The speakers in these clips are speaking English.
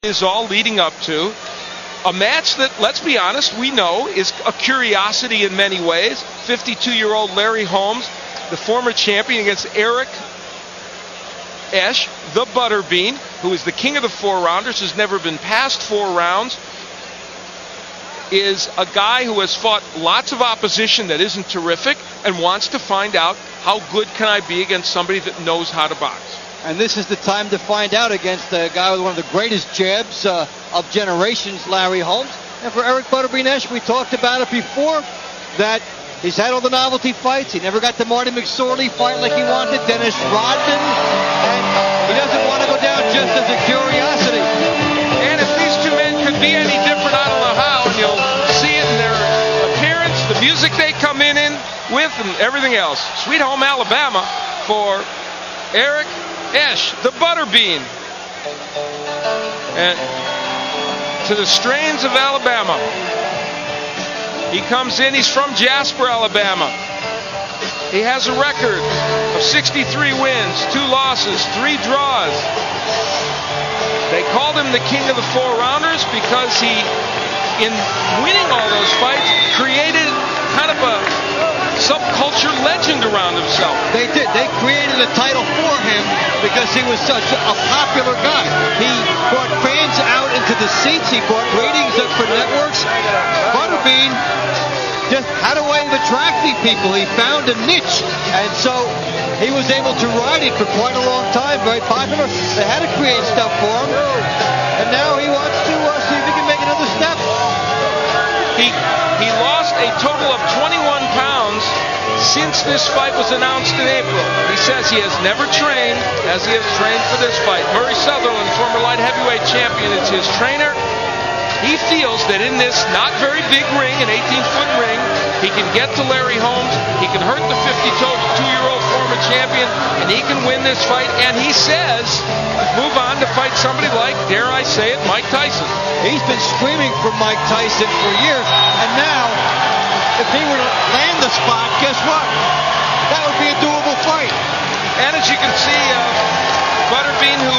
is all leading up to a match that, let's be honest, we know is a curiosity in many ways. 52-year-old Larri Holmс, the former champion, against Eric Esch, the Batterbean, who is the king of the four-rounders, has never been past 4 rounds, is a guy who has fought lots of opposition that isn't terrific and wants to find out how good can I be against somebody that knows how to box. And this is the time to find out against a guy with one of the greatest jabs of generations, Larri Holmс. And for Eric Batterbean Esch, we talked about it before, that he's had all the novelty fights. He never got the Marty McSorley fight like he wanted, Dennis Rodman, and he doesn't want to go down just as a curiosity. And if these two men could be any different, I don't know how, and you'll see it in their appearance, the music they come in with, and everything else. Sweet Home Alabama for Eric Esch, the Batterbean. And to the strains of Alabama. He comes in, he's from Jasper, Alabama. He has a record of 63 wins, 2 losses, 3 draws. They called him the king of the four-rounders because he, in winning all those fights, created kind of a subculture legend around himself. They did. They created a title for him because he was such a popular guy. He brought fans out into the seats. He brought ratings up for networks. Batterbean just had a way of attracting people. He found a niche, and so he was able to ride it for quite a long time. Very popular. They had to create stuff for him, and now he wants to see if he can make another step. He lost a total of 21 pounds since this fight was announced in April. He says he has never trained as he has trained for this fight. Murray Sutherland, former light heavyweight champion, is his trainer. He feels that in this not very big ring, an 18-foot ring, he can get to Larri Holms, he can hurt the 52-year-old former champion, and he can win this fight. And he says, move on to fight somebody like, dare I say it, Mike Tyson. He's been screaming for Mike Tyson for years, and now, if he were to land the spot, guess what? That would be a doable fight. And as you can see, Batterbean, who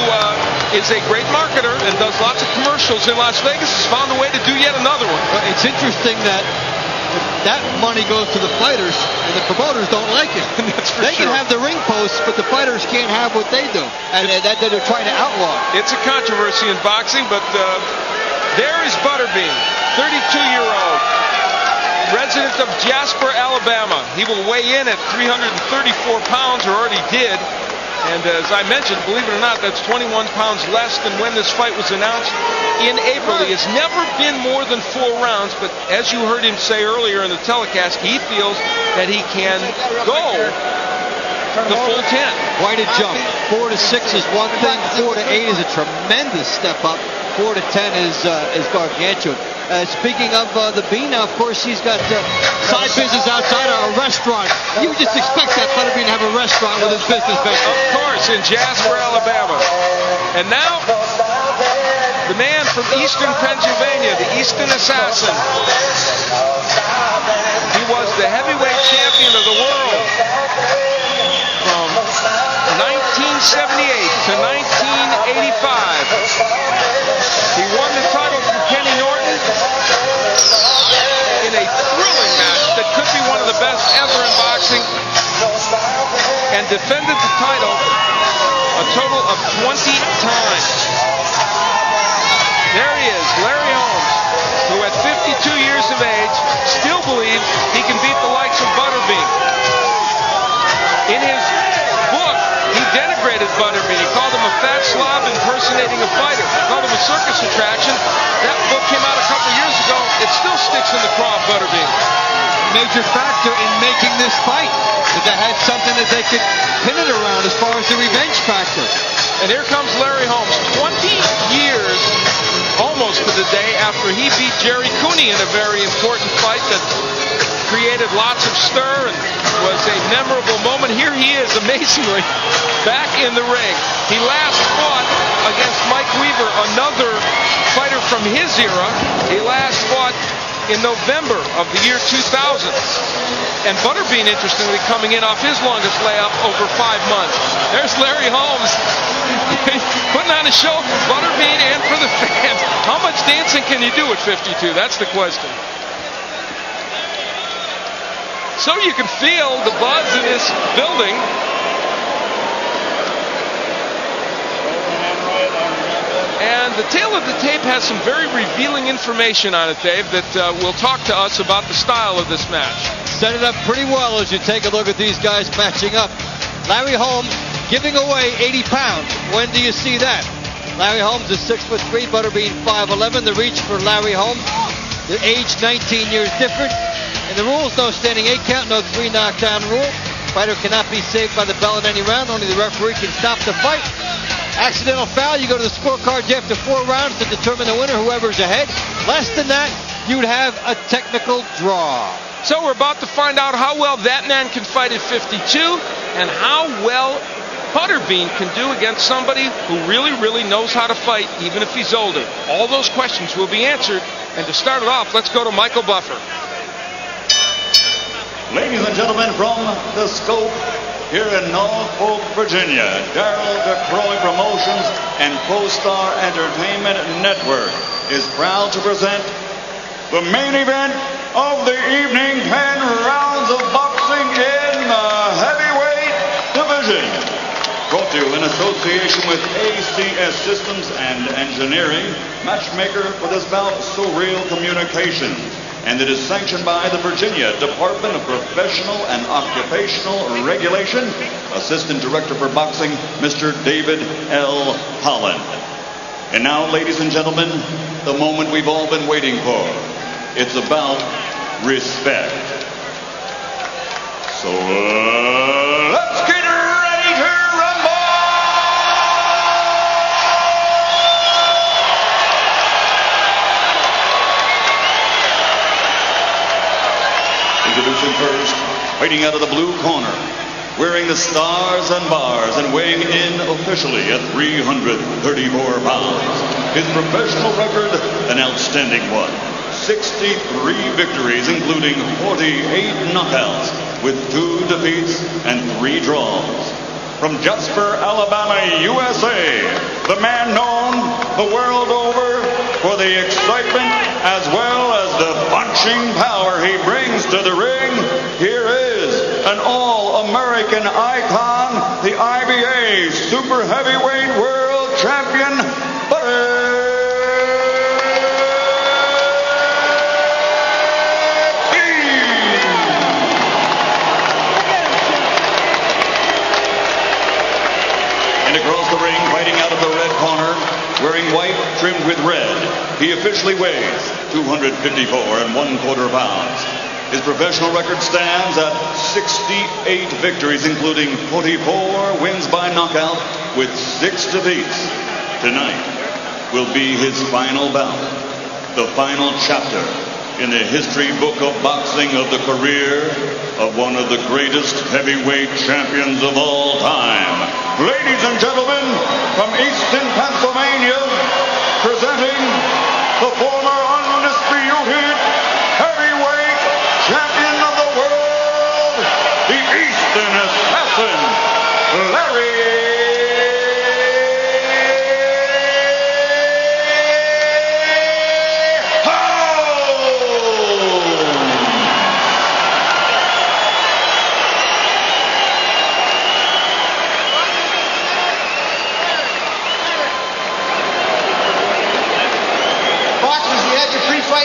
is a great marketer and does lots of commercials in Las Vegas, has found a way to do yet another one. It's interesting that that money goes to the fighters, and the promoters don't like it. That's for they sure. can have the ring posts, but the fighters can't have what they do, and that they're trying to outlaw. It's a controversy in boxing, but there is Batterbean, 32-year-old, resident of Jasper, Alabama. He will weigh in at 334 pounds, or already did. And as I mentioned, believe it or not, that's 21 pounds less than when this fight was announced in April. He has never been more than 4 rounds, but as you heard him say earlier in the telecast, he feels that he can go the full 10. Quite a jump. 4 to 6 is one thing. 4 to 8 is a tremendous step up. 4 to 10 is gargantuan. Speaking of the Bean, now, of course, he's got side business outside a restaurant. You would just expect that Batterbean to have a restaurant with his business venture. Of course, in Jasper, Alabama. And now, the man from Eastern Pennsylvania, the Eastern Assassin. He was the heavyweight champion of the world from 1978 to 1985. He won the title from Kenny Norton in a thrilling match that could be one of the best ever in boxing, and defended the title a total of 20 times. There he is, Larri Holms, who at 52 years of age still believes he can beat the likes of Batterbean. In his book, he denigrated Batterbean. He called him a fat slob impersonating a fighter. He called him a circus attraction. That book came out a couple years ago. It still sticks in the craw of Batterbean. Major factor in making this fight, that they had something that they could pin it around as far as the revenge factor. And here comes Larri Holms, 20 years almost to the day after he beat Jerry Cooney in a very important fight that created lots of stir and was a memorable moment. Here he is, amazingly, back in the ring. He last fought against Mike Weaver, another fighter from his era. He last fought in November of the year 2000. And Batterbean, interestingly, coming in off his longest layup over 5 months. There's Larri Holms Putting on a show for Butterbean and for the fans. How much dancing can you do at 52? That's the question. So you can feel the buzz in this building. And the tail of the tape has some very revealing information on it, Dave, that will talk to us about the style of this match. Set it up pretty well as you take a look at these guys matching up. Larry Holmes giving away 80 pounds. When do you see that? Larry Holmes is 6'3", Butterbean 5'11". The reach for Larry Holmes, the age 19 years different. And the rules, no standing 8 count, no 3 knockdown rule. Fighter cannot be saved by the bell at any round. Only the referee can stop the fight. Accidental foul, you go to the scorecard after 4 rounds to determine the winner, whoever's ahead. Less than that, you'd have a technical draw. So we're about to find out how well that man can fight at 52 and how well Butterbean can do against somebody who really, really knows how to fight, even if he's older. All those questions will be answered. And to start it off, let's go to Michael Buffer. Ladies and gentlemen, from the Scope here in Norfolk, Virginia, Darryl DeCroy Promotions and Co-Star Entertainment Network is proud to present the main event of the evening, 10 rounds of boxing in the heavyweight division. Brought to you in association with ACS Systems and Engineering, matchmaker for this bout, Surreal Communications. And it is sanctioned by the Virginia Department of Professional and Occupational Regulation. Assistant Director for Boxing, Mr. David L. Holland. And now, ladies and gentlemen, the moment we've all been waiting for. It's about respect. So let's get ready to rumble! Introducing first, fighting out of the blue corner, wearing the stars and bars and weighing in officially at 334 pounds. His professional record, an outstanding one. 63 victories, including 48 knockouts, with 2 defeats and 3 draws. From Jasper, Alabama, USA, the man known the world over for the excitement as well as the punching power he brings to the ring, here is an all-American icon, the IBA Super Heavyweight World Champion, Batterbean. And across the ring, fighting out of the red corner, wearing white trimmed with red, he officially weighs 254 1/4 pounds. His professional record stands at 68 victories, including 44 wins by knockout with 6 defeats. Tonight will be his final bout, the final chapter in the history book of boxing of the career of one of the greatest heavyweight champions of all time. Ladies and gentlemen, from Easton, Pennsylvania, presenting the former undisputed heavyweight champion of the world, the Eastern Assassin, Larri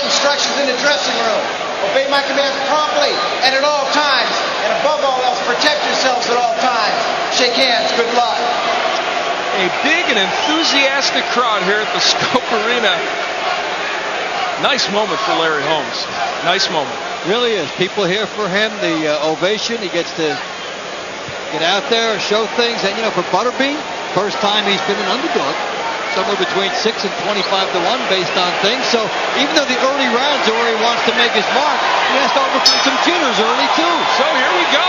instructions in the dressing room. Obey my commands promptly and at all times. And above all else, protect yourselves at all times. Shake hands. Good luck. A big and enthusiastic crowd here at the Scope Arena. Nice moment for Larry Holmes. Nice moment. Really is. People here for him. The ovation. He gets to get out there and show things. And, you know, for Butterbean, first time he's been an underdog. Somewhere between 6 and 25-1 based on things. So even though the early rounds are where he wants to make his mark, he has to overcome some jitters early too. So here we go.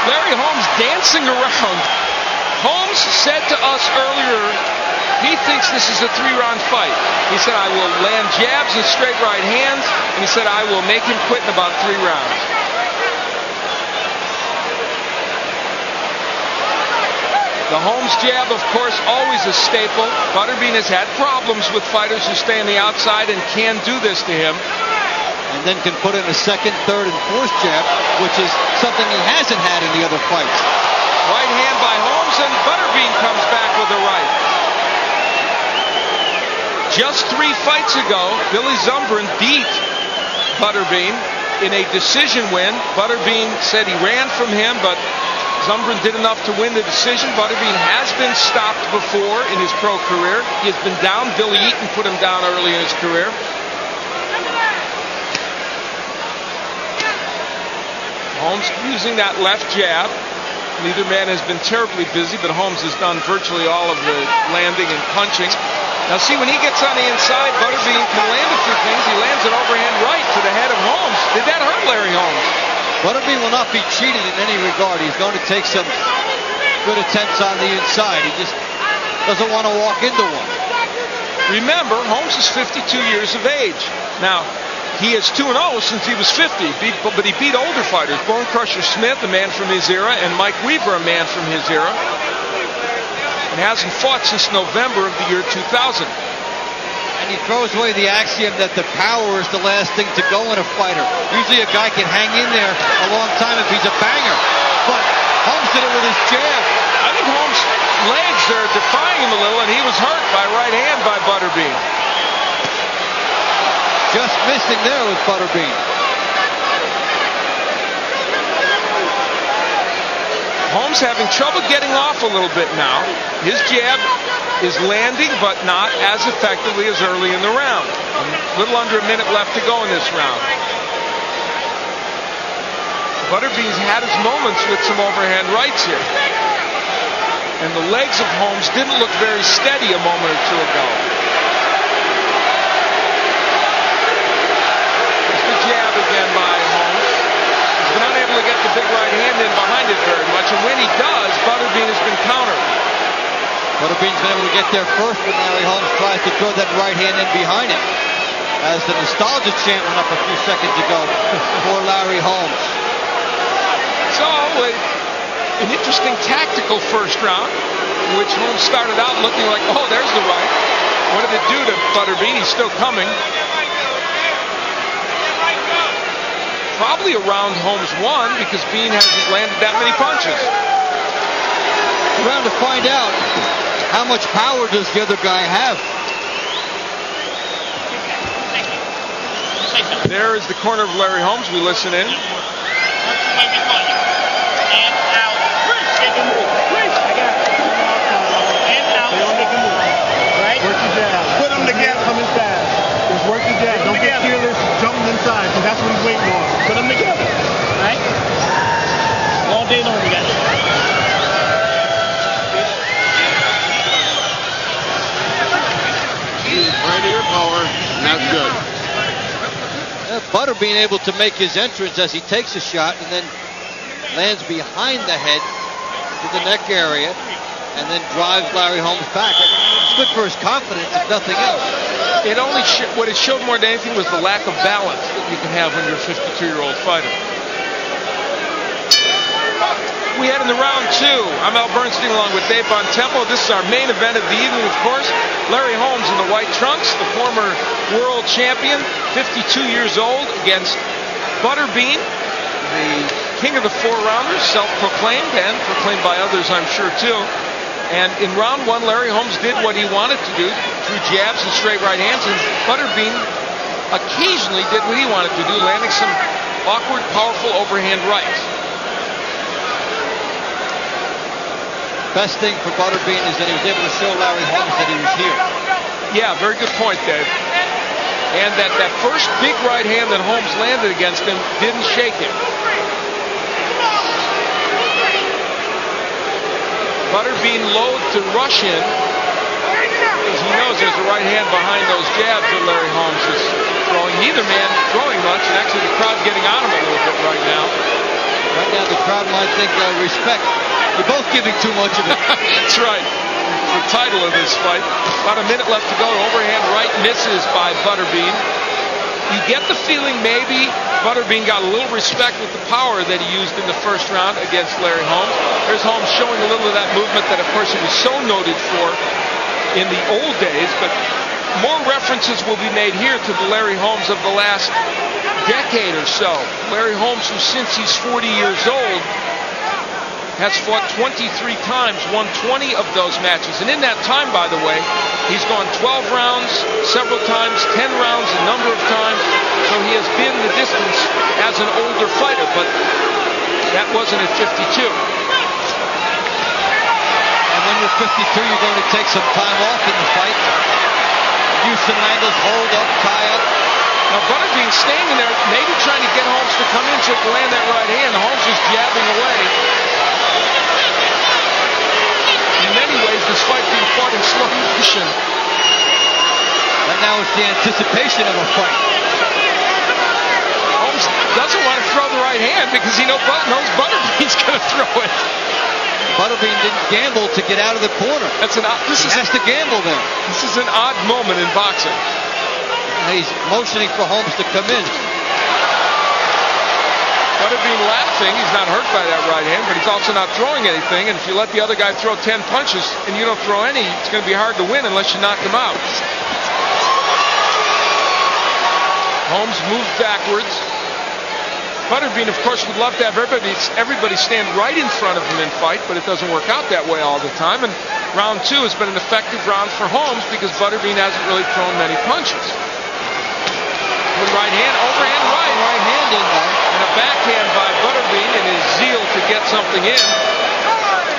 Larry Holmes dancing around. Holmes said to us earlier, he thinks this is a 3-round fight. He said, I will land jabs and straight right hands. And he said, I will make him quit in about 3 rounds. The Holmes jab, of course, always a staple. Batterbean has had problems with fighters who stay on the outside and can do this to him. And then can put in a second, third, and fourth jab, which is something he hasn't had in the other fights. Right hand by Holmes, and Batterbean comes back with a right. Just 3 fights ago, Billy Zumbrun beat Batterbean in a decision win. Batterbean said he ran from him, but Zumbrun did enough to win the decision. Batterbean has been stopped before in his pro career. He has been down. Billy Eaton put him down early in his career. Holmes using that left jab. Neither man has been terribly busy, but Holmes has done virtually all of the landing and punching. Now see, when he gets on the inside, Batterbean can land a few things. He lands an overhand right to the head of Holmes. Did that hurt Larry Holmes? Batterbean will not be cheated in any regard. He's going to take some good attempts on the inside. He just doesn't want to walk into one. Remember, Holmes is 52 years of age. Now, he is 2-0 since he was 50, but he beat older fighters. Bone Crusher Smith, a man from his era, and Mike Weaver, a man from his era. And hasn't fought since November of the year 2000. And he throws away the axiom that the power is the last thing to go in a fighter. Usually a guy can hang in there a long time if he's a banger. But Holmes did it with his jab. I think Holmes' legs are defying him a little, and he was hurt by right hand by Batterbean. Just missing there with Batterbean. Holmes having trouble getting off a little bit now. His jab is landing, but not as effectively as early in the round. A little under a minute left to go in this round. Batterbean's had his moments with some overhand rights here. And the legs of Holmes didn't look very steady a moment or two ago. There's the jab again by Holmes. He's been unable to get the big right hand in behind it very much, and when he does, Batterbean has been countered. Batterbean's been able to get there first when Larry Holmes tries to throw that right hand in behind him. As the nostalgia chant went up a few seconds ago for Larry Holmes. So, an interesting tactical first round, in which Holmes started out looking like, oh, there's the right. What did it do to Batterbean? He's still coming. Probably a round Holmes won because Bean hasn't landed that many punches. Around to find out how much power does the other guy have. There is the corner of Larry Holmes. We listen in. Put them together. Just work the jab. Don't get fearless, jumping inside, because that's what he's waiting on. Put them together. Right? All day long we got it. Right to your power, and that's good. Batterbean able to make his entrance as he takes a shot and then lands behind the head to the neck area and then drives Larry Holmes back. It's good for his confidence, if nothing else. It only what it showed more than anything was the lack of balance that you can have when you're a 52-year-old fighter. We head into round 2. I'm Al Bernstein along with Dave Bontempo. This is our main event of the evening, of course. Larry Holmes in the white trunks, the former world champion, 52 years old, against Batterbean, the king of the 4-rounders, self-proclaimed and proclaimed by others, I'm sure, too. And in round 1, Larry Holmes did what he wanted to do through jabs and straight right hands, and Batterbean occasionally did what he wanted to do, landing some awkward, powerful overhand rights. Best thing for Batterbean is that he was able to show Larry Holmes that he was here. Yeah, very good point, Dave. And that first big right hand that Holmes landed against him didn't shake him. Batterbean loath to rush in, because he knows there's a right hand behind those jabs that Larry Holmes is throwing. Neither man throwing much, and actually the crowd's getting on him a little bit right now. Right now the crowd might think respect. You're both giving too much of it. That's right. The title of this fight. About a minute left to go. Overhand right misses by Batterbean. You get the feeling maybe Batterbean got a little respect with the power that he used in the first round against Larry Holmes. There's Holmes showing a little of that movement that, of course, he was so noted for in the old days, but more references will be made here to the Larry Holmes of the last decade or so. Larry Holmes, who since he's 40 years old, has fought 23 times, won 20 of those matches. And in that time, by the way, he's gone 12 rounds several times, 10 rounds a number of times. So he has been the distance as an older fighter, but that wasn't at 52. And when you're 52, you're going to take some time off in the fight. Use some angles, hold up, tie up. Now Batterbean staying in there, maybe trying to get Holmes to come in so he can land that right hand. Holmes is jabbing away. In many ways, this fight being fought in slow motion. Right now it's the anticipation of a fight. Holmes doesn't want to throw the right hand because he knows Batterbean's going to throw it. Batterbean didn't gamble to get out of the corner. He has to gamble there. This is an odd moment in boxing. And he's motioning for Holmes to come in. Batterbean laughing. He's not hurt by that right hand, but he's also not throwing anything. And if you let the other guy throw 10 punches and you don't throw any, it's going to be hard to win unless you knock him out. Holmes moved backwards. Batterbean, of course, would love to have everybody stand right in front of him and fight, but it doesn't work out that way all the time. And round 2 has been an effective round for Holmes because Batterbean hasn't really thrown many punches. With right hand, overhand right. Right hand in there. And a backhand by Batterbean in his zeal to get something in.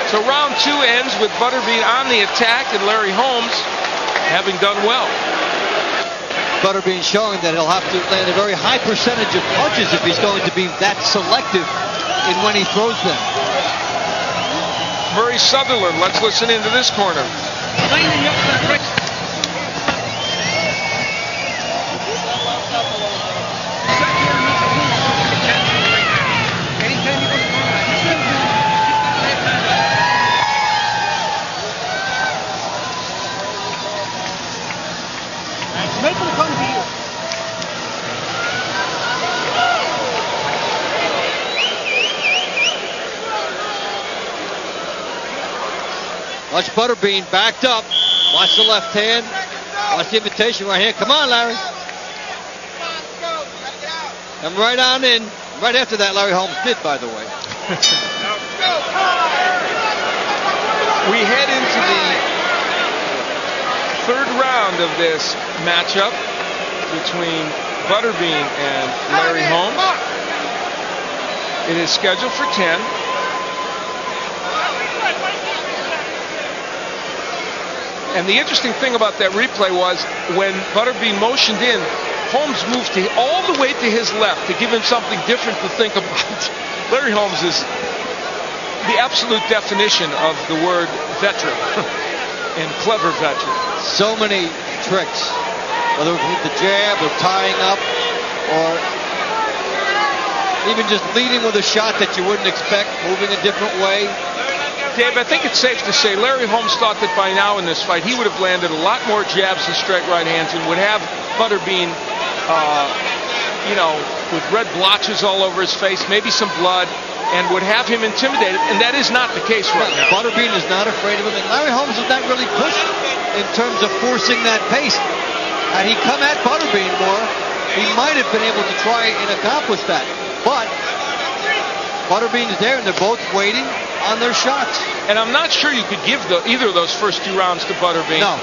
So round 2 ends with Batterbean on the attack and Larry Holmes having done well. Batterbean showing that he'll have to land a very high percentage of punches if he's going to be that selective in when he throws them. Murray Sutherland, let's listen into this corner. Watch Batterbean backed up. Watch the left hand. Watch the invitation right here. Come on, Larry. Come right on in. Right after that, Larry Holmes did, by the way. We head into the third round of this matchup between Batterbean and Larry Holmes. It is scheduled for 10. And the interesting thing about that replay was when Batterbean motioned in, Holmes moved all the way to his left to give him something different to think about. Larry Holmes is the absolute definition of the word veteran and clever veteran. So many tricks, whether with the jab or tying up or even just leading with a shot that you wouldn't expect, moving a different way. Dave, I think it's safe to say Larry Holmes thought that by now in this fight he would have landed a lot more jabs and straight right hands and would have Batterbean, with red blotches all over his face, maybe some blood, and would have him intimidated, and that is not the case right now. Batterbean is not afraid of him, and Larry Holmes is not really pushed in terms of forcing that pace. Had he come at Batterbean more, he might have been able to try and accomplish that. But Batterbean is there, and they're both waiting on their shots. And I'm not sure you could give either of those first 2 rounds to Batterbean. No.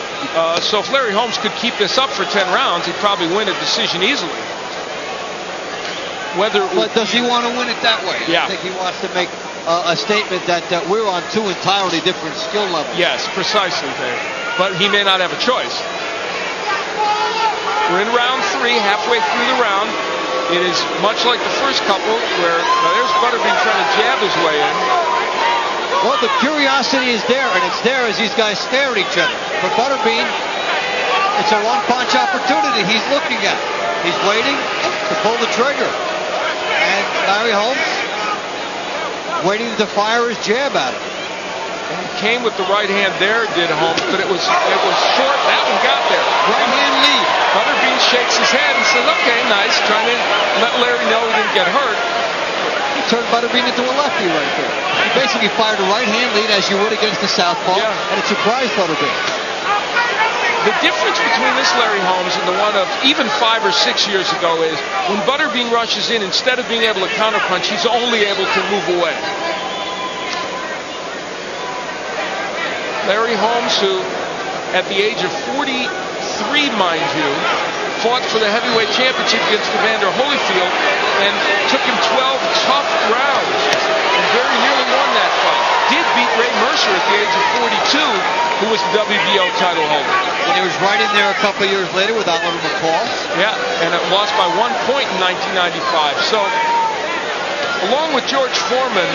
So if Larry Holmes could keep this up for 10 rounds, he'd probably win a decision easily. But does he want to win it that way? Yeah. I think he wants to make a statement that we're on 2 entirely different skill levels. Yes, precisely, Dave. But he may not have a choice. We're in round 3, halfway through the round. It is much like the first couple where there's Batterbean trying to jab his way in. Well, the curiosity is there, and it's there as these guys stare at each other. For Batterbean, it's a one-punch opportunity he's looking at. He's waiting to pull the trigger. And Larry Holmes waiting to fire his jab at him. And he came with the right hand there, Holmes, but it was short. That one got there. Right hand lead. Batterbean shakes his head and says, okay, nice, trying to let Larry know he didn't get hurt. He turned Batterbean into a lefty right there. He basically fired a right-hand lead as you would against the southpaw, and it surprised Batterbean. The difference between this Larry Holmes and the one of even 5 or 6 years ago is when Batterbean rushes in, instead of being able to counterpunch, he's only able to move away. Larry Holmes, who at the age of 43, mind you, fought for the heavyweight championship against Evander Holyfield and took him 12 tough rounds and very nearly won that fight. Did beat Ray Mercer at the age of 42, who was the WBO title holder. And he was right in there a couple of years later with Oliver McCall. Yeah, and it lost by 1 point in 1995. So, along with George Foreman,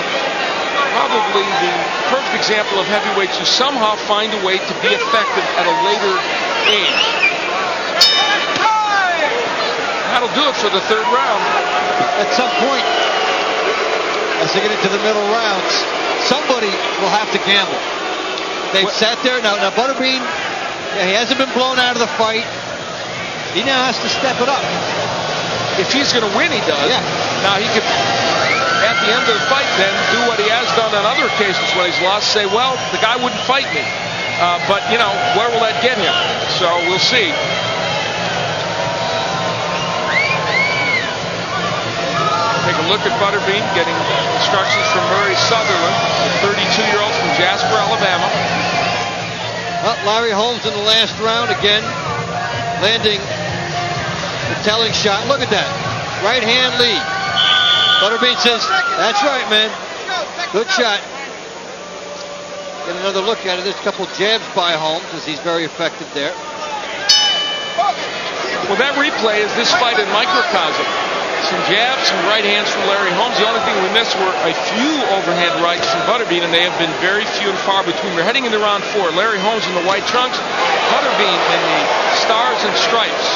probably the perfect example of heavyweights who somehow find a way to be effective at a later age. That'll do it for the third round. At some point, as they get into the middle rounds, somebody will have to gamble. They've sat there. Now Batterbean, he hasn't been blown out of the fight. He now has to step it up. If he's going to win, he does. Yeah. Now he could, at the end of the fight, then do what he has done on other occasions when he's lost. Say, well, the guy wouldn't fight me. But, you know, where will that get him? So we'll see. Take a look at Batterbean getting instructions from Murray Sutherland, the 32-year-old from Jasper, Alabama. Well, Larry Holmes in the last round again, landing the telling shot. Look at that. Right hand lead. Batterbean says, that's right, man. Good shot. Get another look at it. There's a couple jabs by Holmes as he's very effective there. Well, that replay is this fight in microcosm. Some jabs, some right hands from Larry Holmes. The only thing we missed were a few overhand rights from Batterbean, and they have been very few and far between. We're heading into round 4. Larry Holmes in the white trunks, Batterbean in the stars and stripes.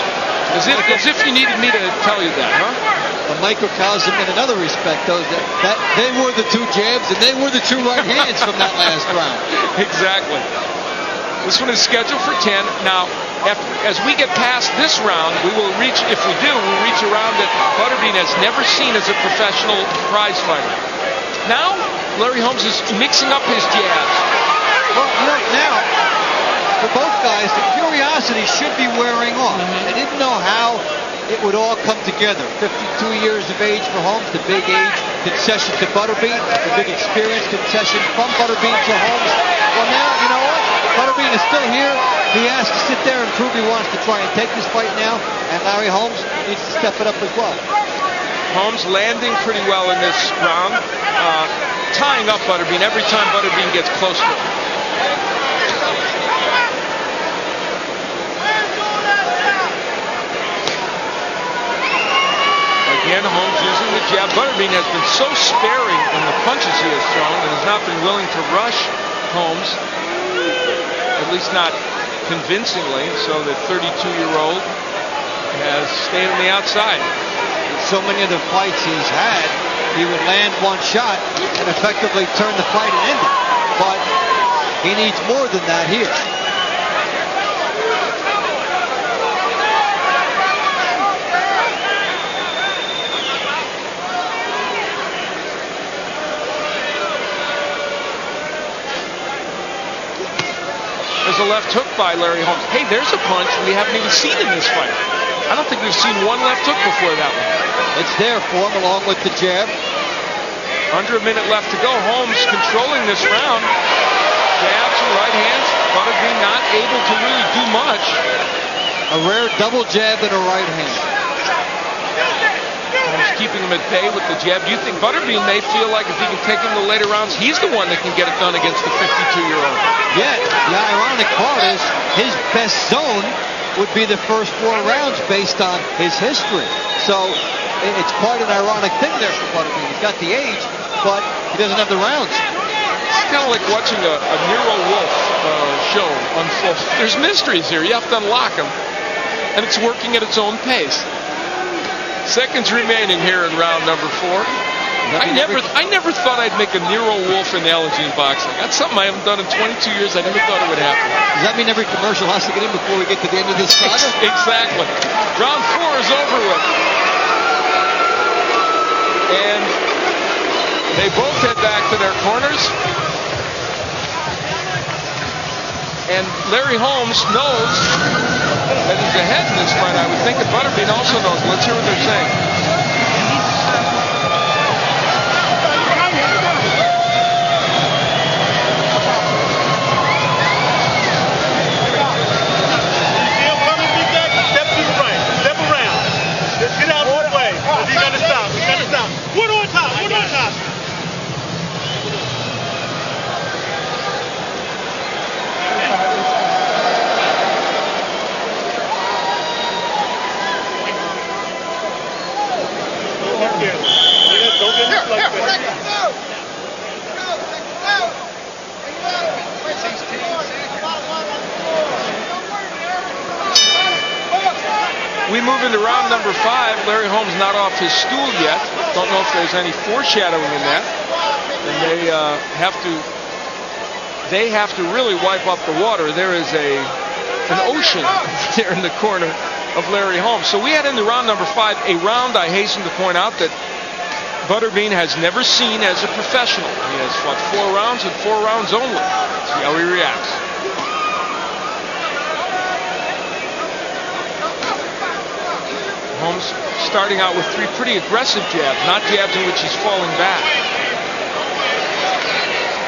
As if you needed me to tell you that, huh? A microcosm in another respect, though, that they were the 2 jabs and they were the 2 right hands from that last round. Exactly. This one is scheduled for 10. Now, as we get past this round, we will reach, if we do, we'll reach a round that Batterbean has never seen as a professional prize fighter. Now, Larry Holmes is mixing up his jabs. Well, look, now, for both guys, the curiosity should be wearing off. They didn't know how it would all come together. 52 years of age for Holmes, the big age concession to Batterbean, the big experience concession from Batterbean to Holmes. Well, now, you know what? Batterbean is still here. He has to sit there and prove he wants to try and take this fight now, and Larry Holmes needs to step it up as well. Holmes landing pretty well in this round, tying up Batterbean every time Batterbean gets close to him. Again, Holmes using the jab. Batterbean has been so sparing in the punches he has thrown and has not been willing to rush Holmes, at least not convincingly, so the 32-year-old has stayed on the outside. In so many of the fights he's had, he would land one shot and effectively turn the fight and end it. But he needs more than that here. There's a left hook by Larry Holmes. Hey, there's a punch we haven't even seen in this fight. I don't think we've seen one left hook before that one. It's there for him along with the jab. Under a minute left to go. Holmes controlling this round. Jabs and right hands. Batterbean not able to really do much. A rare double jab and a right hand. Holmes keeping him at bay with the jab. Do you think Batterbean may feel like if he can take him to the later rounds, he's the one that can get it done against the 52-year-old? Yeah, the ironic part is his best zone would be the first 4 rounds based on his history. So it's quite an ironic thing there for Batterbean. He's got the age, but he doesn't have the rounds. It's kind of like watching a Nero Wolf show unfold. There's mysteries here. You have to unlock them, and it's working at its own pace. Seconds remaining here in round number 4. I never thought I'd make a Nero Wolfe analogy in boxing. That's something I haven't done in 22 years. I never thought it would happen. Does that mean every commercial has to get in before we get to the end of this saga? Exactly. Round 4 is over with. And they both head back to their corners. And Larry Holmes knows that he's ahead in this fight, I would think. And Batterbean also knows. Let's hear what they're saying. Step to the right. Step around. Just get out of the way. He's got to stop. He's got to stop. One on top. One on top. We move into round number 5. Larry Holmes not off his stool yet. Don't know if there's any foreshadowing in that. And they have to really wipe up the water. There is an ocean there in the corner of Larry Holmes. So we head into round number 5, a round I hasten to point out that Batterbean has never seen as a professional. He has fought 4 rounds and 4 rounds only. See how he reacts. Holmes starting out with 3 pretty aggressive jabs, not jabs in which he's falling back.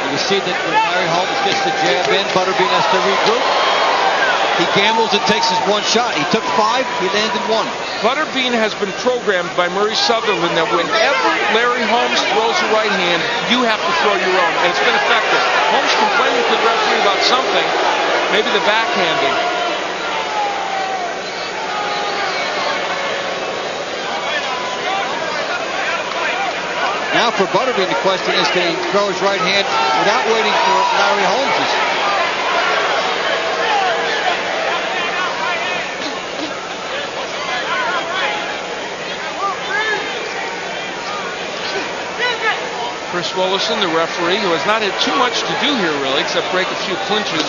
You see that when Larry Holmes gets the jab in, Batterbean has to regroup. He gambles and takes his one shot. He took 5, he landed 1. Batterbean has been programmed by Murray Sutherland that whenever Larry Holmes throws a right hand, you have to throw your own, and it's been effective. Holmes complaining to the referee about something, maybe the backhanding. Now for Batterbean, the question is, can he throw his right hand without waiting for Larry Holmes's? Chris Willison, the referee, who has not had too much to do here really, except break a few clinches.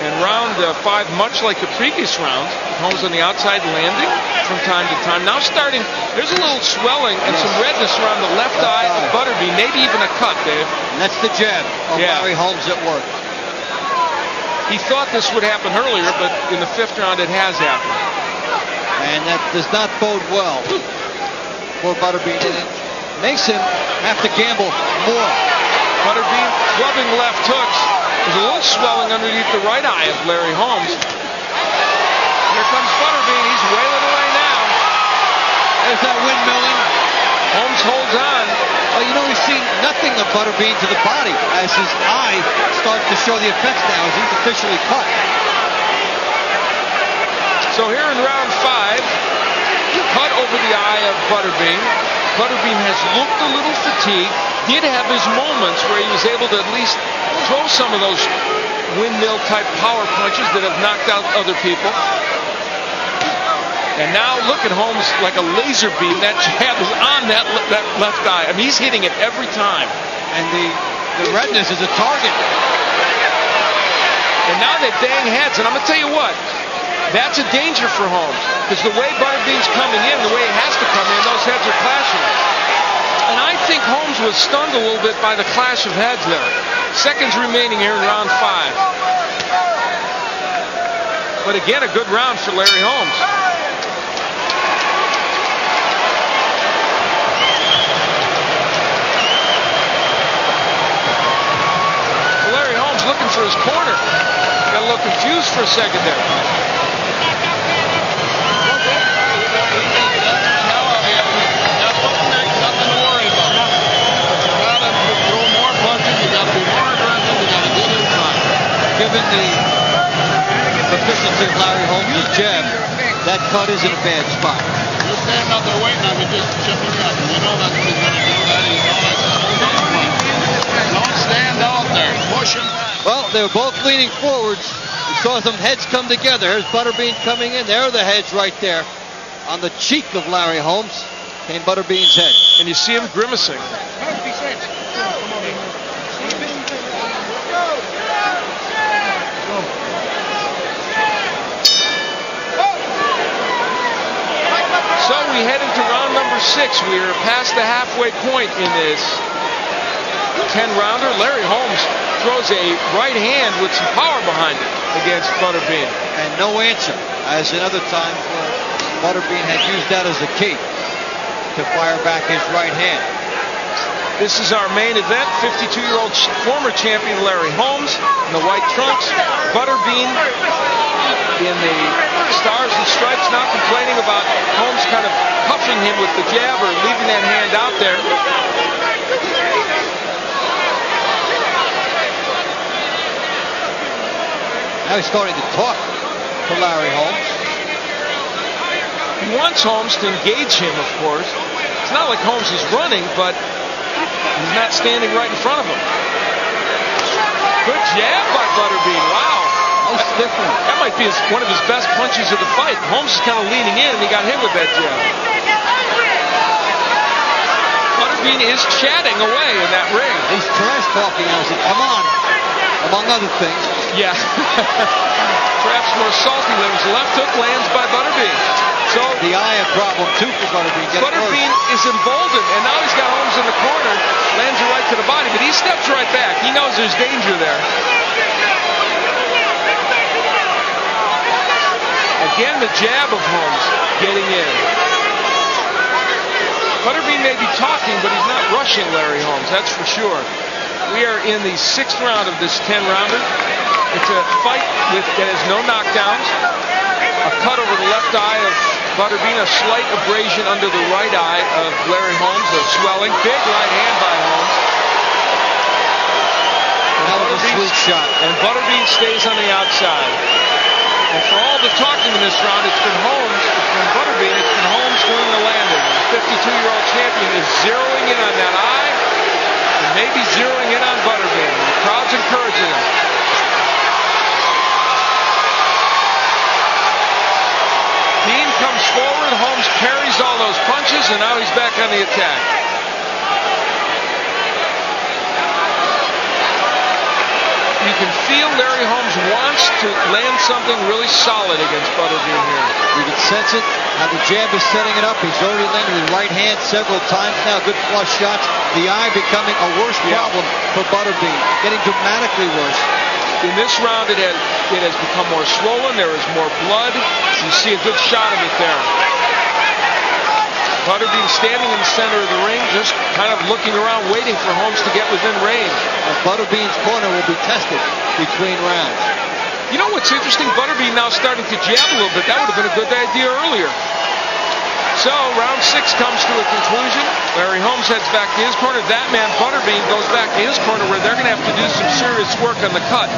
And round 5, much like the previous round, Holmes on the outside landing from time to time. Now starting, there's a little swelling and some redness around the left eye of Batterbean, maybe even a cut, Dave. And that's the jab of Larry Holmes at work. He thought this would happen earlier, but in the 5th round it has happened. And that does not bode well for Batterbean. Makes him have to gamble more. Batterbean clubbing left hooks. There's a little swelling underneath the right eye of Larry Holmes. Here comes Batterbean. He's wailing away now. There's that windmilling. Holmes holds on. Well, you know, we've seen nothing of Batterbean to the body as his eye starts to show the effects now as he's officially cut. So here in round 5, cut over the eye of Batterbean. Batterbean has looked a little fatigued, did have his moments where he was able to at least throw some of those windmill-type power punches that have knocked out other people. And now look at Holmes like a laser beam. That jab is on that left eye. I mean, he's hitting it every time. And the redness is a target. And now they bang heads. And I'm going to tell you what, that's a danger for Holmes. Because the way Batterbean's coming in, the way he has to come in, those heads are clashing. And I think Holmes was stunned a little bit by the clash of heads there. Seconds remaining here in round 5. But again, a good round for Larry Holmes. Larry Holmes looking for his corner. Got a little confused for a second there. Given the efficiency of Larry Holmes' jab, that cut is in a bad spot. You're standing out there waiting on me, just chipping up. You know that's what he's going to do. Don't stand out there. Push him back. Well, they were both leaning forwards. We saw some heads come together. Here's Batterbean coming in. There are the heads right there on the cheek of Larry Holmes. came Butterbean's head. And you see him grimacing. So we head into round number 6. We are past the halfway point in this 10-rounder. Larri Holmes throws a right hand with some power behind it against Batterbein. And no answer, as in other times where Batterbein had used that as a key to fire back his right hand. This is our main event. 52-year-old former champion Larri Holmes in the white trunks. Batterbein in the stars and stripes, not complaining about Holmes kind of huffing him with the jab or leaving that hand out there. Now he's starting to talk to Larri Holmes. He wants Holmes to engage him, of course. It's not like Holmes is running, but he's not standing right in front of him. Good jab by Batterbein. Wow. Nice different. That might be one of his best punches of the fight. Holmes is kind of leaning in, and he got hit with that jab. Batterbein is chatting away in that ring. He's trash talking. I said, come on, among other things. Yeah. Perhaps more salty limbs. Left hook lands by Batterbein. So the eye a problem too for Batterbein. Batterbein is emboldened, and now he's got Holmes in the corner. Lands it right to the body, but he steps right back. He knows there's danger there. Again, the jab of Holmes getting in. Batterbein may be talking, but he's not rushing Larri Holmes, that's for sure. We are in the 6th round of this 10-rounder. It's a fight that has no knockdowns. A cut over the left eye of Batterbein, a slight abrasion under the right eye of Larri Holmes, a swelling. Big right hand by Holmes. That was a sweet shot. And Batterbein stays on the outside. And for all the talking in this round, it's been Batterbein, it's been Holmes doing the landing. The 52-year-old champion is zeroing in on that eye, and maybe zeroing in on Batterbein. The crowd's encouraging him. Dean comes forward, Holmes parries all those punches, and now he's back on the attack. You can feel Larri Holmes wants to land something really solid against Batterbein here. You can sense it, how the jab is setting it up. He's already landed his right hand several times now. Good flush shots. The eye becoming a worse problem for Batterbein, getting dramatically worse. In this round, it has become more swollen. There is more blood. You see a good shot of it there. Batterbein standing in the center of the ring, just kind of looking around, waiting for Holmes to get within range. And Butterbein's corner will be tested between rounds. You know what's interesting? Batterbein now starting to jab a little bit. That would have been a good idea earlier. So, round 6 comes to a conclusion. Larri Holmes heads back to his corner. That man, Batterbein, goes back to his corner where they're going to have to do some serious work on the cut.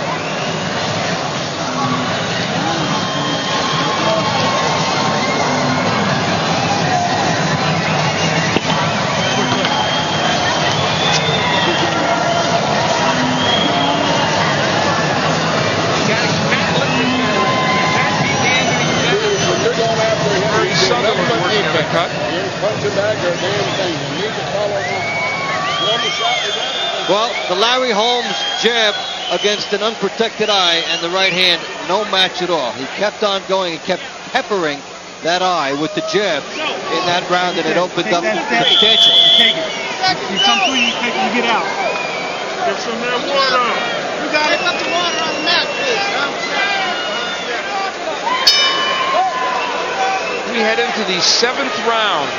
Well, the Larri Holmes jab against an unprotected eye and the right hand, no match at all. He kept on going and kept peppering that eye with the jab in that round, and it opened up substantially. Take it. You come through, you get out. Get some of that water. You got it. Put the water on the mat, please. We head into the 7th round.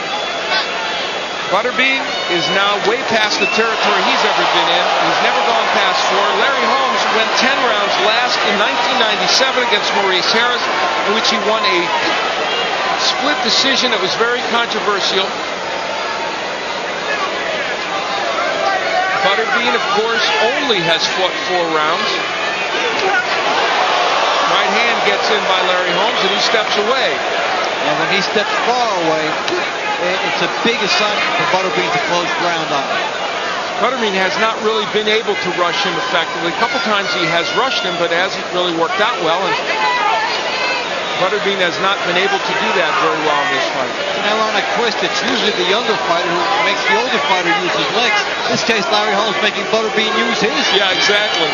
Batterbein is now way past the territory he's ever been in. He's never gone past 4. Larri Holmes went 10 rounds last in 1997 against Maurice Harris, in which he won a split decision that was very controversial. Batterbein, of course, only has fought 4 rounds. Right hand gets in by Larri Holmes, and he steps away. And when he steps far away, it's a big assignment for Batterbein to close ground on. Batterbein has not really been able to rush him effectively. A couple times he has rushed him, but it hasn't really worked out well. And Butterbean has not been able to do that very well in this fight. It's an ironic twist. It's usually the younger fighter who makes the older fighter use his legs. In this case, Larry Holmes making Butterbean use his. Yeah, exactly.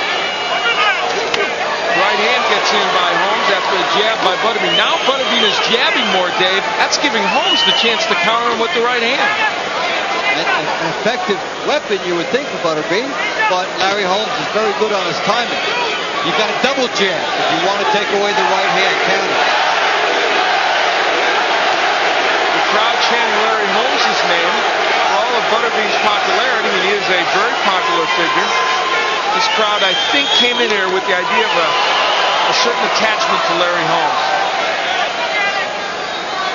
Right hand gets in by Holmes after a jab by Butterbean. Now Butterbean is jabbing more, Dave. That's giving Holmes the chance to counter him with the right hand. An effective weapon, you would think, for Butterbean, but Larry Holmes is very good on his timing. You've got a double jab if you want to take away the right hand counter. The crowd chanting Larry Holmes' name for all of Butterbean's popularity, and he is a very popular figure. This crowd, I think, came in here with the idea of a certain attachment to Larry Holmes.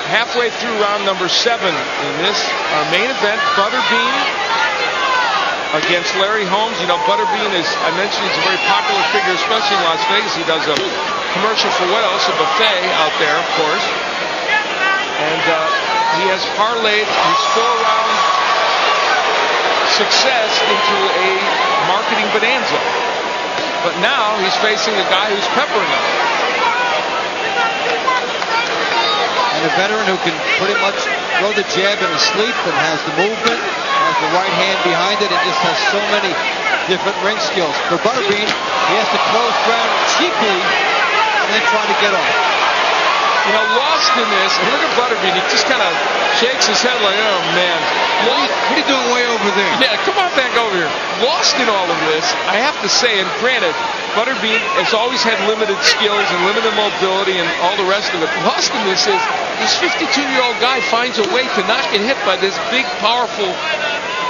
Halfway through round number 7 in this, our main event, Butterbean against Larry Holmes. You know, Butterbean is, I mentioned, he's a very popular figure, especially in Las Vegas. He does a commercial for what else? A buffet out there, of course. And he has parlayed his 4-round success into a marketing bonanza. But now he's facing a guy who's peppering him. And a veteran who can pretty much throw the jab in his sleep and has the movement, has the right hand behind it, and just has so many different ring skills. For Butterbean, he has to close ground cheaply and then try to get off. You know, lost in this, and look at Butterbean, he just kind of shakes his head like, oh man. What are you doing way over there? Yeah, come on back over here. Lost in all of this, I have to say, and granted, Butterbean has always had limited skills and limited mobility and all the rest of it. Lost in this is this 52-year-old guy finds a way to not get hit by this big, powerful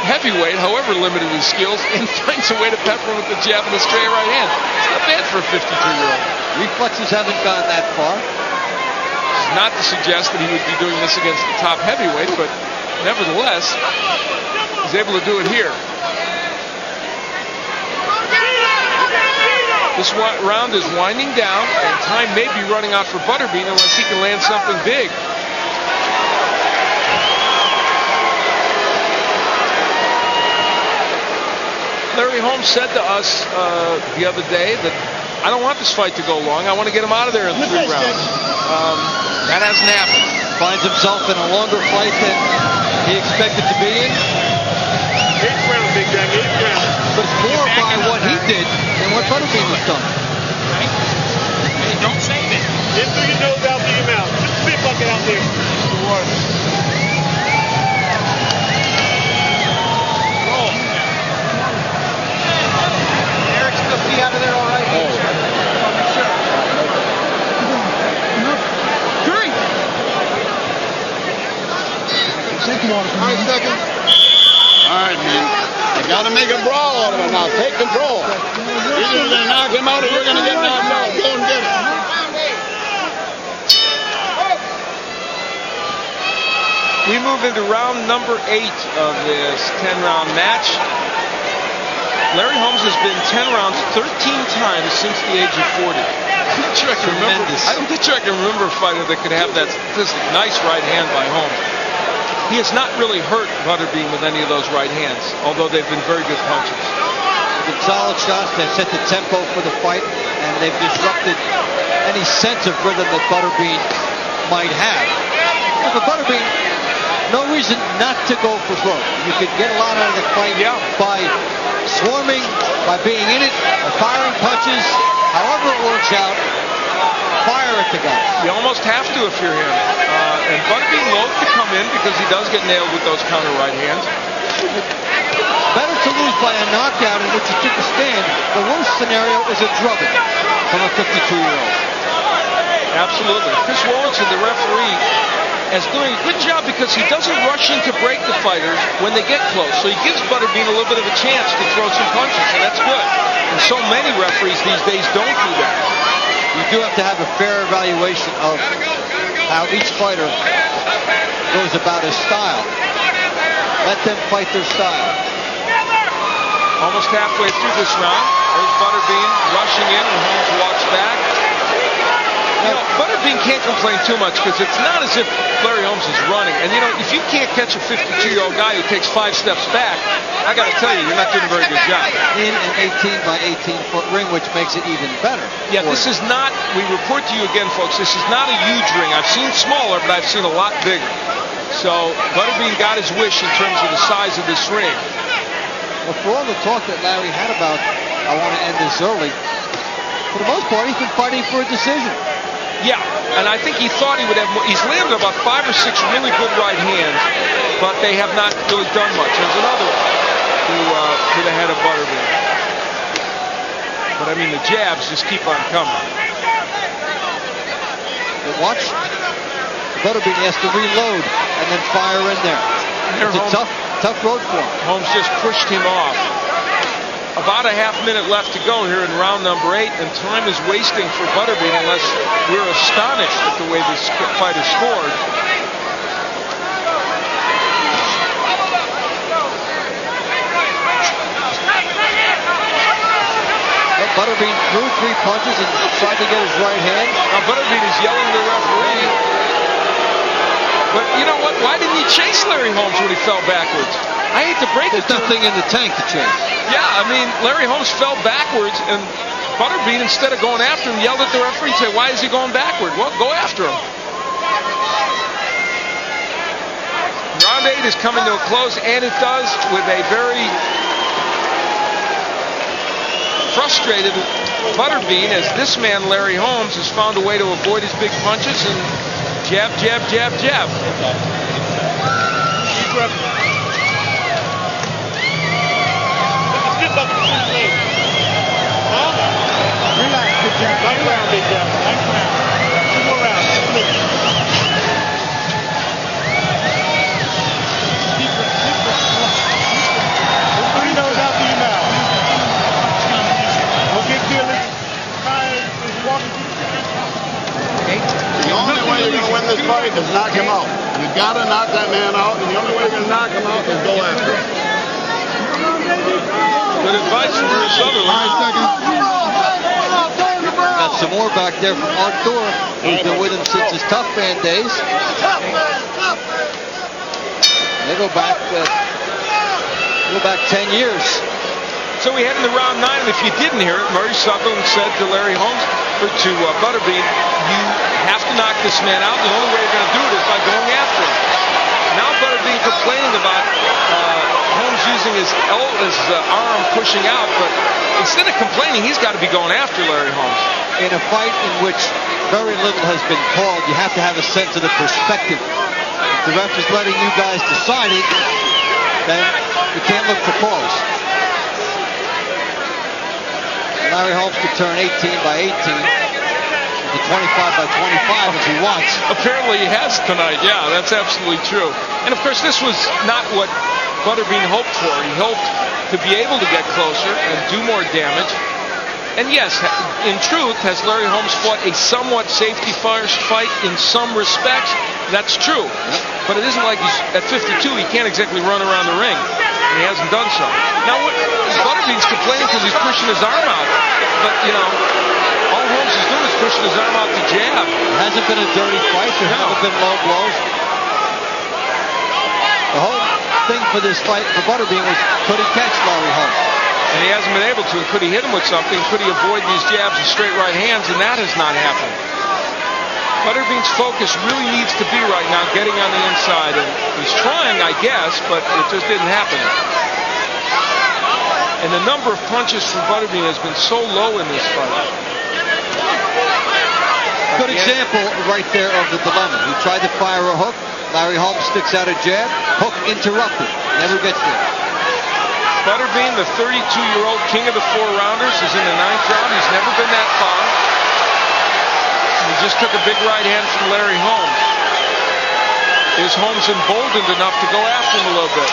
heavyweight, however limited his skills, and finds a way to pepper him with the jab and the straight right hand. It's not bad for a 52-year-old. Reflexes haven't gone that far. Not to suggest that he would be doing this against the top heavyweight, but nevertheless, he's able to do it here. This round is winding down, and time may be running out for Butterbean unless he can land something big. Larry Holmes said to us the other day that I don't want this fight to go long. I want to get him out of there in 3 rounds. That hasn't happened. Finds himself in a longer fight than he expected to be in. But it's more by what he did than what Butterbean has done. Hey, don't say that. Just through your nose out through your mouth. Just a spit bucket out there. Roll. Eric's going to be out of there all right. All right, second. All right, man. You got to make a brawl out of it now. Take control. Either you're going to knock him out or you're going to get knocked out. Go and get it. We move into round number 8 of this 10-round match. Larry Holmes has been 10 rounds 13 times since the age of 40. I'm not sure I can remember. I'm not sure I can remember a fighter that could have that statistic. Nice right hand by Holmes. He has not really hurt Butterbean with any of those right hands, although they've been very good punches. They've been solid shots. They've set the tempo for the fight, and they've disrupted any sense of rhythm that Butterbean might have. For Butterbean, no reason not to go for broke. You could get a lot out of the fight by swarming, by being in it, by firing punches, however it works out. Fire at the guy. You almost have to if you're him. And Butterbean loathes to come in because he does get nailed with those counter right hands. Better to lose by a knockout in which you took a stand. The worst scenario is a drubbing from a 52-year-old. Absolutely. Chris Wallinson, the referee, is doing a good job because he doesn't rush in to break the fighters when they get close. So he gives Butterbean a little bit of a chance to throw some punches, and that's good. And so many referees these days don't do that. You do have to have a fair evaluation of how each fighter goes about his style. Let them fight their style. Almost halfway through this round, there's Butterbean rushing in, and Holmes walks back. You know, Butterbean can't complain too much because it's not as if Larry Holmes is running. And, you know, if you can't catch a 52-year-old guy who takes 5 steps back, I got to tell you, you're not doing a very good job. In an 18 by 18-foot ring, which makes it even better. Yeah, this is not, we report to you again, folks, this is not a huge ring. I've seen smaller, but I've seen a lot bigger. So Butterbean got his wish in terms of the size of this ring. Well, for all the talk that Larry had about, I want to end this early, for the most part, he's been fighting for a decision. Yeah, and I think he thought he would have more. He's landed about 5 or 6 really good right hands, but they have not really done much. There's another one to the head of Butterbean. But I mean, the jabs just keep on coming. But watch, Butterbean has to reload and then fire in there. It's a tough road for him. Holmes just pushed him off. About a half minute left to go here in round number 8, and time is wasting for Butterbean unless we're astonished at the way this fight is scored. Well, Butterbean threw 3 punches and tried to get his right hand. Now Butterbean is yelling at the referee. But you know what? Why didn't he chase Larry Holmes when he fell backwards? I hate to break it to him. There's nothing in the tank to chase. Yeah, I mean, Larry Holmes fell backwards, and Butterbean, instead of going after him, yelled at the referee and said, why is he going backward? Well, go after him. Round 8 is coming to a close, and it does with a very frustrated Butterbean, as this man, Larry Holmes, has found a way to avoid his big punches and jab, jab, jab, jab. Relax, good job. Nice round, big job. Nice round. 2 more rounds. Put your nose out through your mouth. Don't get careless. The only way you're going to win this fight is knock him out. You got to knock that man out, and the only way you're going to knock him out is go after him. Good advice from Bruce Sutherland. Got some more back there from Arthur, who's been with him since his Tough Man days. They go back 10 years. So we head into round 9, and if you didn't hear it, Murray Sutherland said to Larry Holmes, or to Butterbean, you have to knock this man out. The only way you're going to do it is by going after him. Now Butterbean complaining about Holmes using his arm pushing out, but instead of complaining, he's got to be going after Larry Holmes. In a fight in which very little has been called, you have to have a sense of the perspective. If the ref is letting you guys decide it, then you can't look for calls. Larry Holmes could turn 18 by 18 to 25 by 25 if he wants. Apparently he has tonight. Yeah, that's absolutely true. And of course, this was not what Butterbean hoped for. He hoped to be able to get closer and do more damage. And yes, in truth, has Larry Holmes fought a somewhat safety first fight in some respects? That's true. But it isn't like he's at 52, he can't exactly run around the ring. And he hasn't done so. Now, Butterbean's complaining because he's pushing his arm out. But, you know, all Holmes is doing is pushing his arm out to jab. It hasn't been a dirty fight. There haven't been low blows. The whole thing for this fight for Butterbean was, could he catch Larry Holmes? And he hasn't been able to. Could he hit him with something? Could he avoid these jabs and straight right hands? And that has not happened. Butterbean's focus really needs to be right now getting on the inside. And he's trying, I guess, but it just didn't happen. And the number of punches from Butterbean has been so low in this fight. Good example right there of the dilemma. He tried to fire a hook. Larry Holmes sticks out a jab. Hook interrupted. Never gets there. Butterbean, the 32-year-old king of the 4-rounders, is in the 9th round. He's never been that far. He just took a big right hand from Larry Holmes. Is Holmes emboldened enough to go after him a little bit?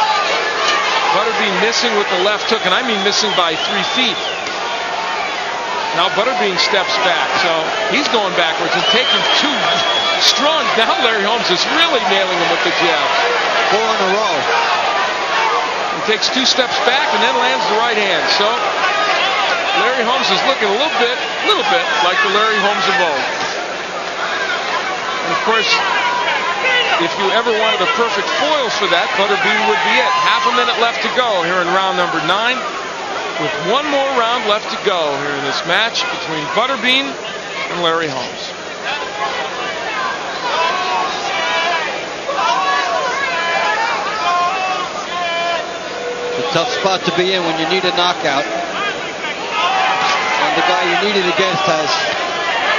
Butterbean missing with the left hook, and I mean missing by 3 feet. Now Butterbean steps back, so he's going backwards and taking 2 strong. Now Larry Holmes is really nailing him with the jabs. 4 in a row. He takes 2 steps back and then lands the right hand. So Larry Holmes is looking a little bit like the Larry Holmes of old. And of course, if you ever wanted a perfect foil for that, Batterbean would be it. Half a minute left to go here in round number 9, with one more round left to go here in this match between Batterbean and Larri Holmes. It's a tough spot to be in when you need a knockout. And the guy you need it against has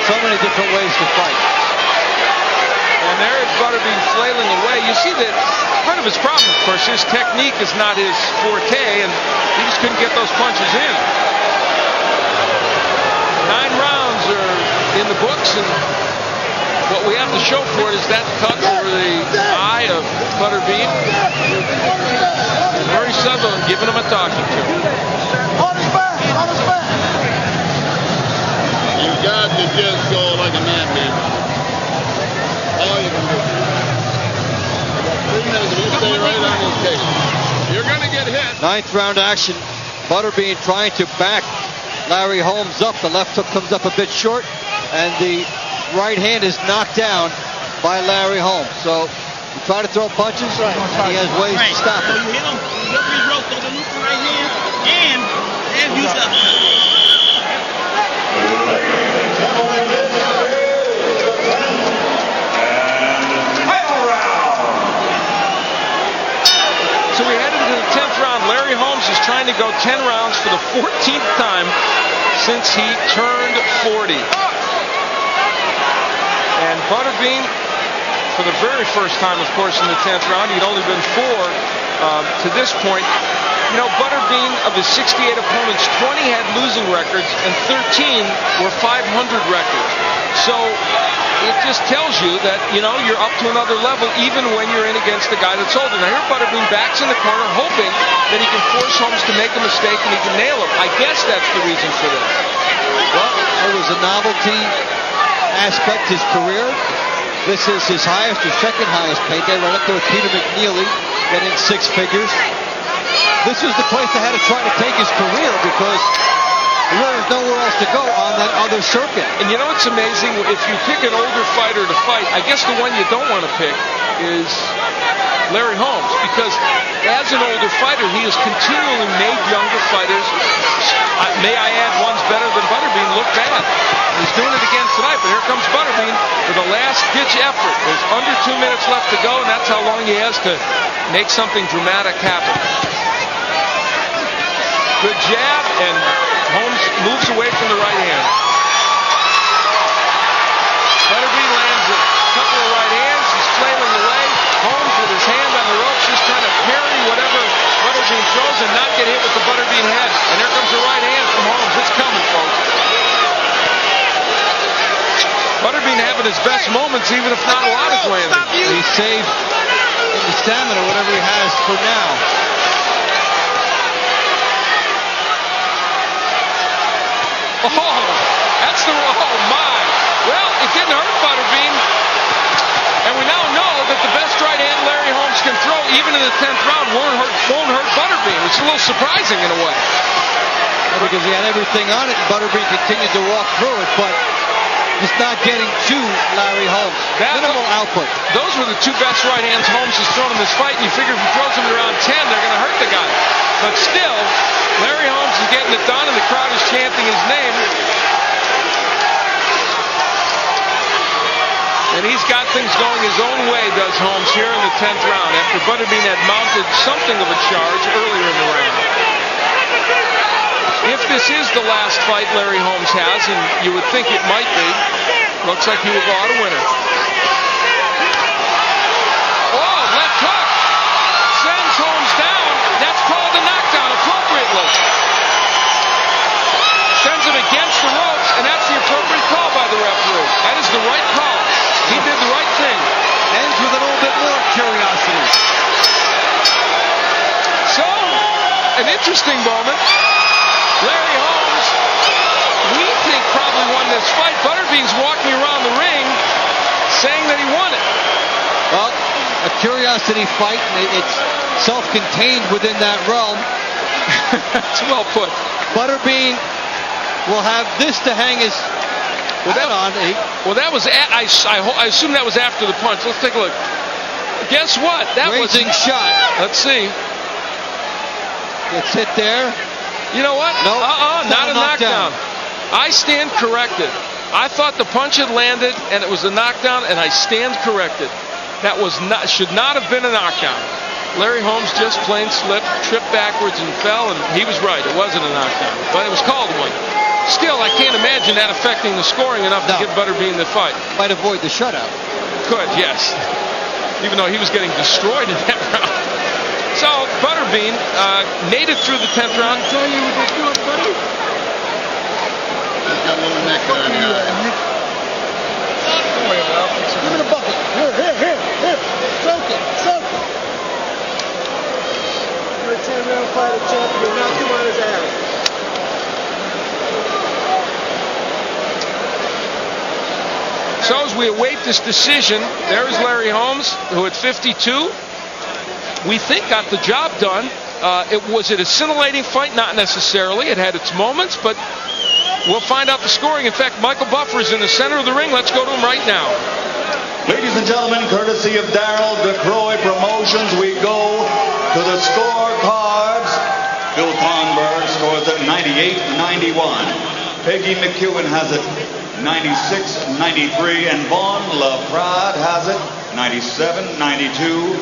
so many different ways to fight. And there is Batterbean flailing away. You see that part of his problem, of course, his technique is not his forte, and he just couldn't get those punches in. 9 rounds are in the books, and what we have to show for it is that cut over the eye of Batterbean. Murray Sutherland giving him a talking to. On his back! On his back! You got to just go like a madman. All you can do. 3 minutes if you stay right on this case. You're going to get hit. 9th round action. Batterbean trying to back Larri Holmes up. The left hook comes up a bit short, and the right hand is knocked down by Larri Holmes. So you try to throw punches, he has ways to stop it. So you hit him, you go through his rope, throw the loop right hand, and use up. So we head into the 10th round. Larri Holmes is trying to go 10 rounds for the 14th time since he turned 40. And Batterbean, for the very first time, of course, in the 10th round, he'd only been 4 to this point. You know, Batterbean, of his 68 opponents, 20 had losing records and 13 were 500 records. So it just tells you that, you know, you're up to another level even when you're in against the guy that's older. Now here Batterbean backs in the corner hoping that he can force Holmes to make a mistake and he can nail him. I guess that's the reason for this. Well, it was a novelty aspect his career. This is his highest or second highest payday, right up there with Peter McNeely, getting 6 figures. This was the place that had to try to take his career because there was nowhere else to go on that other circuit. And you know what's amazing? If you pick an older fighter to fight, I guess the one you don't want to pick is Larri Holmes, because as an older fighter, he has continually made younger fighters, may I add, one's better than Batterbean, look bad. And he's doing it again tonight, but here comes Batterbean with a last-ditch effort. There's under 2 minutes left to go, and that's how long he has to make something dramatic happen. Good jab, and Holmes moves away from the right hand. Batterbean lands a couple of right hands. He's flailing away. Holmes with his hand on the ropes, just trying to parry whatever Batterbean throws and not get hit with the Batterbean head. And there comes a right hand from Holmes. It's coming, folks. Batterbean having his best moments, even if not a lot is landing. He's saved in the stamina, whatever he has for now. Oh, that's the, oh my. Well, it didn't hurt Batterbean. And we now know that the best right hand Larri Holmes can throw, even in the 10th round, won't hurt Batterbean, which is a little surprising in a way. Well, because he had everything on it, and Batterbean continued to walk through it, but just not getting to Larri Holmes. Minimal output. Those were the 2 best right hands Holmes has thrown in this fight, and you figure if he throws them around 10, they're going to hurt the guy. But still, Larri Holmes is getting it done, and the crowd is chanting his name. And he's got things going his own way, does Holmes, here in the 10th round, after Batterbean had mounted something of a charge earlier in the round. If this is the last fight Larri Holmes has, and you would think it might be, looks like he will go out a winner. Oh, left hook! Sends Holmes down. That's called a knockdown appropriately. Sends him against the ropes, and that's the appropriate call by the referee. That is the right call. He did the right thing. Ends with a little bit more curiosity. So, an interesting moment. Larri Holmes, we think probably won this fight. Batterbean's walking around the ring saying that he won it. Well, a curiosity fight. It's self-contained within that realm. That's well put. Batterbean will have this to hang his That was. I assume that was after the punch. Let's take a look. Guess what? That Grazing shot. Let's see. Gets hit there. You know what? Nope. Not a knockdown. I stand corrected. I thought the punch had landed and it was a knockdown, and I stand corrected. That should not have been a knockdown. Larry Holmes just plain slipped, tripped backwards and fell, and he was right. It wasn't a knockdown, but it was called one. Still, I can't imagine that affecting the scoring enough to give Batterbean the fight. Might avoid the shutout. Could, yes. Even though he was getting destroyed in that round. So, Batterbean made it through the 10th round. Tell you what they're doing, buddy. He's got a little neck there in the eye. Give me the bucket. Here. Soak it. You're a 10-round fighter champion. Knock him on his ass. So as we await this decision, there is Larry Holmes, who at 52, we think got the job done. Was it a scintillating fight? Not necessarily. It had its moments, but we'll find out the scoring. In fact, Michael Buffer is in the center of the ring. Let's go to him right now. Ladies and gentlemen, courtesy of Darryl DeCroy Promotions, we go to the scorecards. Bill Thornburg scores at 98-91. Peggy McEwen has it 96-93, and Vaughn LaPrade has it 97-92.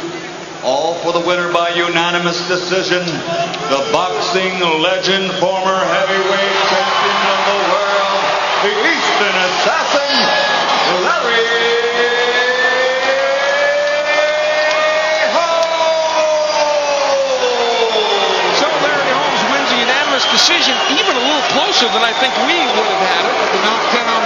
All for the winner by unanimous decision, the boxing legend, former heavyweight champion of the world, the Eastern Assassin, Larry Holmes. So Larry Holmes wins a unanimous decision, even a little closer than I think we would have had it. The knockdown